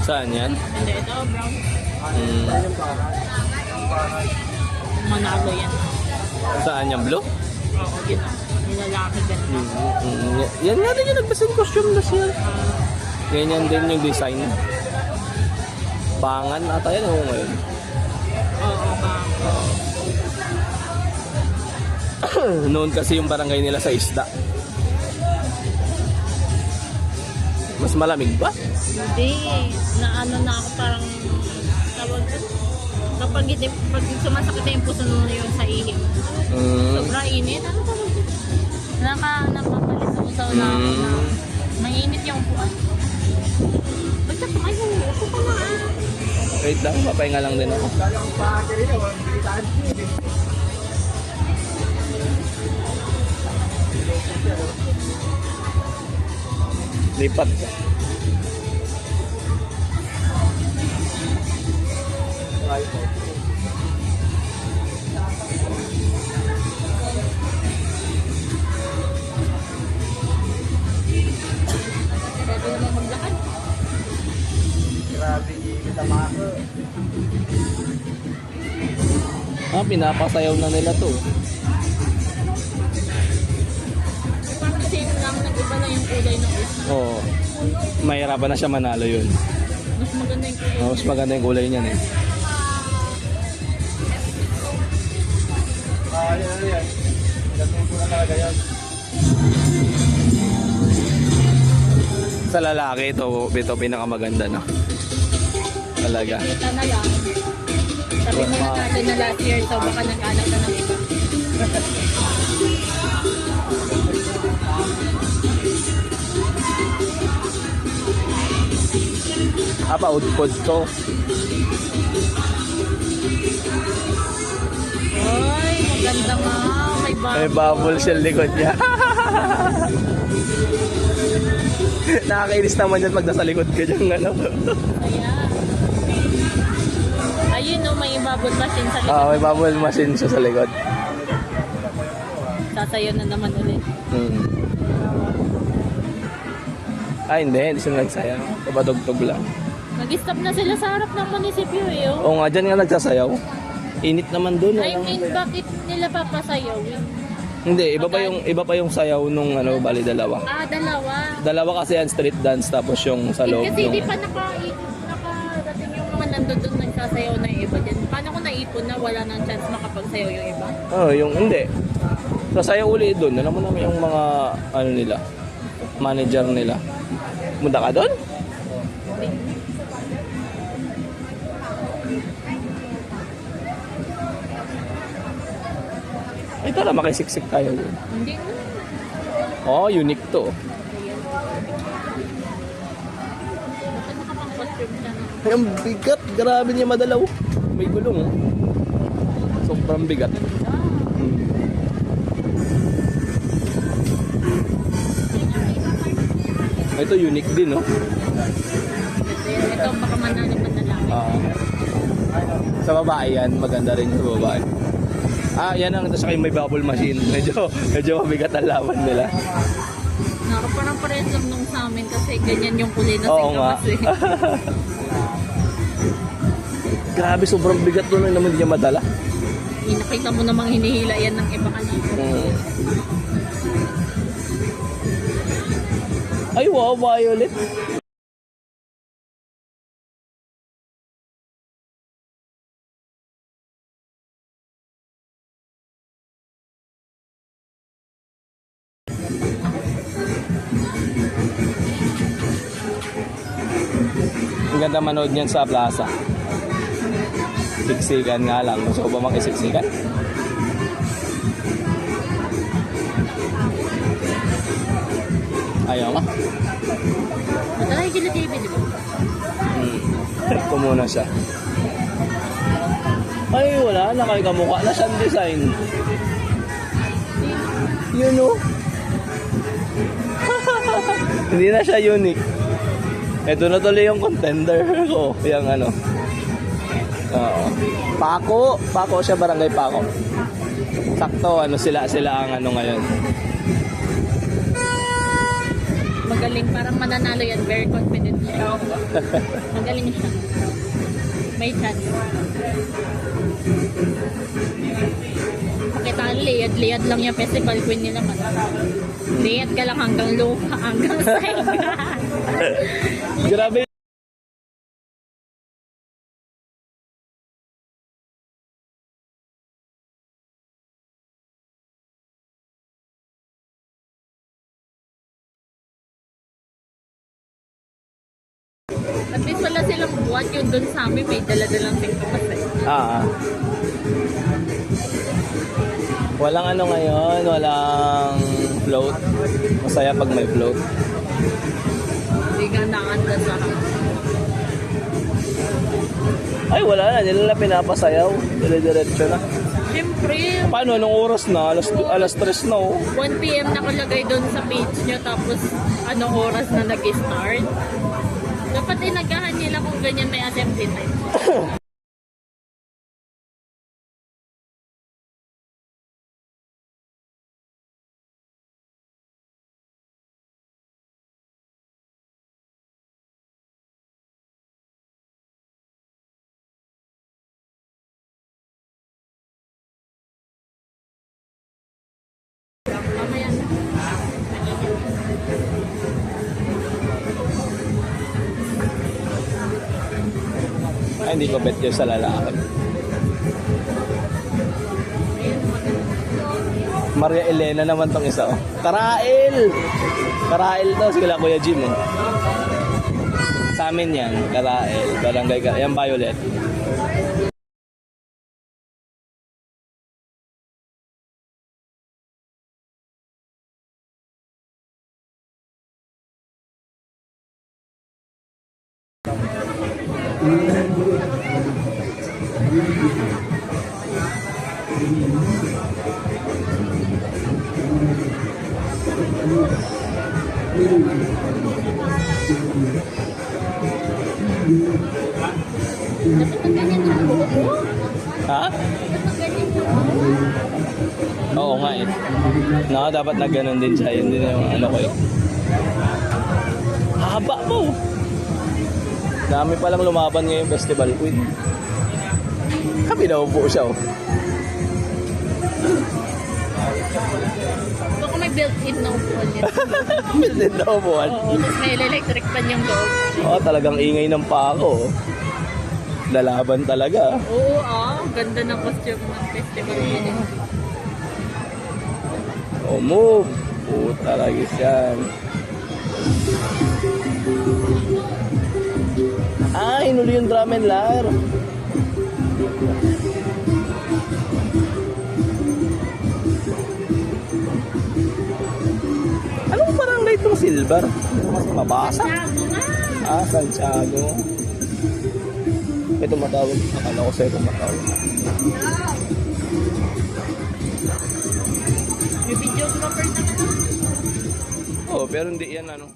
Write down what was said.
Saan yan? Hindi, ito, brown. Hmm. Manalo yan. Saan yung blue? Oo, yun. Nilalaki ganito. Yan nga din yung nagbasang costume na siya. Ganyan din yung design. Pangan ata yan o ngayon. Oo, bang. Noon kasi yung barangay nila sa isda. Mas malamig ba? Hindi. Na ano na ako parang tawag ko. Pag sumasakit na yung puso mo yung sa ihip. Sobrang init. Ano tawag ko? Napapalit ako sa una ako na mainit yung puan. Basta pa kayo. Upo ka na. Wait lang, papahinga lang din ako. Lipat ka. Pwede naman maglakad. Grabe, kita mako. Pinapasayaw na nila to. Parang same lang. Nag-iba na yung kulay ng isa. Oo. Mahirapan na siya manalo yun. Mas maganda yung kulay. Mas maganda yung kulay niyan eh. Yan. Dating ko na talaga yan. Sa lalaki, ito pinakamaganda na. Talaga. Kita na lang. Sabi mo na natin na last year, so baka nag-anak na ng iba. Output to. Ay, maganda nga. May bubble. May bubble sa likod niya. Nakakainis naman yan pag nasa likod ka dyan. Ano? Ayan. Ayun no, may bubble machine sa likod. May bubble machine siya sa likod. Sasayo na naman ulit. Hindi sila nagsayaw. Papadugtog lang. Nag-stop na sila sa harap ng munisipyo eh. Oh. Oo nga, dyan nga nagsasayaw. Init naman dun. I mean, bakit nila papasayaw? Hindi, iba pa yung sayaw nung bali dalawa. Dalawa. Dalawa kasi yan street dance tapos yung sa loob. Kasi yung... hindi pa nakadating yung mga nandun doon nagsasayaw na iba dyan. Paano kung naipon na wala nang chance makapagsayaw yung iba? yung hindi. Sasayaw uli doon. Alam mo naman yung mga nila, manager nila. Punta ka doon? Ito na, makisiksik tayo doon. Hindi na. Unique to. Bakit nakapang-costume siya na? Ay, ang bigat. Grabe niya madalaw. May gulong. Sobrang bigat. Ito unique din, no? Ito, baka manalo pa na lang. Sa babae yan, maganda rin sa babae. Yan ang saka yung may bubble machine. Medyo mabigat ang laban nila. Parang parehas lang nung sa amin kasi ganyan yung kulay na Oo nga. kasi. Grabe, sobrang bigat doon naman hindi niya madala. Nakita mo namang hinihila yan ng iba kanina. Ay, wow, violet. Ang ganda manood niyan sa plaza. Siksikan nga lang. Gusto ko ba makisiksikan? Ayaw ka? Madalay sila TV, di ba? Check ko muna siya. Ay, wala na kayo kamukha na siyang design. You know? Hindi na siya unique. Ito na tuloy yung contender ko. Yung Paco siya, barangay Paco. Sakto, sila ang ngayon. Magaling, parang mananalo yan. Very confident siya. Magaling siya. May chance. Pakitaan, liyad lang yung festival queen nila man. Liyad ka lang hanggang lupa, hanggang saiga. Grabe. At least wala silang buwan yun dun sa amin. May dala-dalang TikTok kasi. Walang ano ngayon, walang float. Masaya pag may float. Hindi ka nakanda sa Ay, wala na. Nila na pinapasayaw. Dire-diretso na. Siyempre, Paano? Anong oras na? Alas 3 na oh. 1 PM nakalagay doon sa page nyo, tapos anong oras na nag-start. Dapat inagahan nila kung ganyan may assembly time. Mamaya na. Ay, hindi ko bet yun sa lalaki. Maria Elena naman tong isa oh. Karail! Karail to, sila Kuya Jim oh. Sa amin yan, Karail. Barangay ka. Yan, Violet. Dapat ang ganyan yung buhok mo. Ha? Dapat ang ganyan yung buhok. Oo nga eh. No, dapat na ganun din siya. Yun din yung ano ko eh. Haba mo! Dami palang lumaban ngayong festival queen. Kami naupo siya oh. Baka may built-in na upuan yan. Bilid na upuan. Oo, tapos may electric pan yung loob. Oo, talagang ingay ng pako. Lalaban talaga. Oo, ganda ng costume ng festival yun. Oh, move. Oo, talaga yan. Ah, hinuli yung drum and lyre. Anong barangay itong silver? Mas mabasa. Santiago nga! Ah, Santiago. Ito matawag. Akala ko sa'yo ito matawag. May videographer naman. Oh, pero hindi yan ano.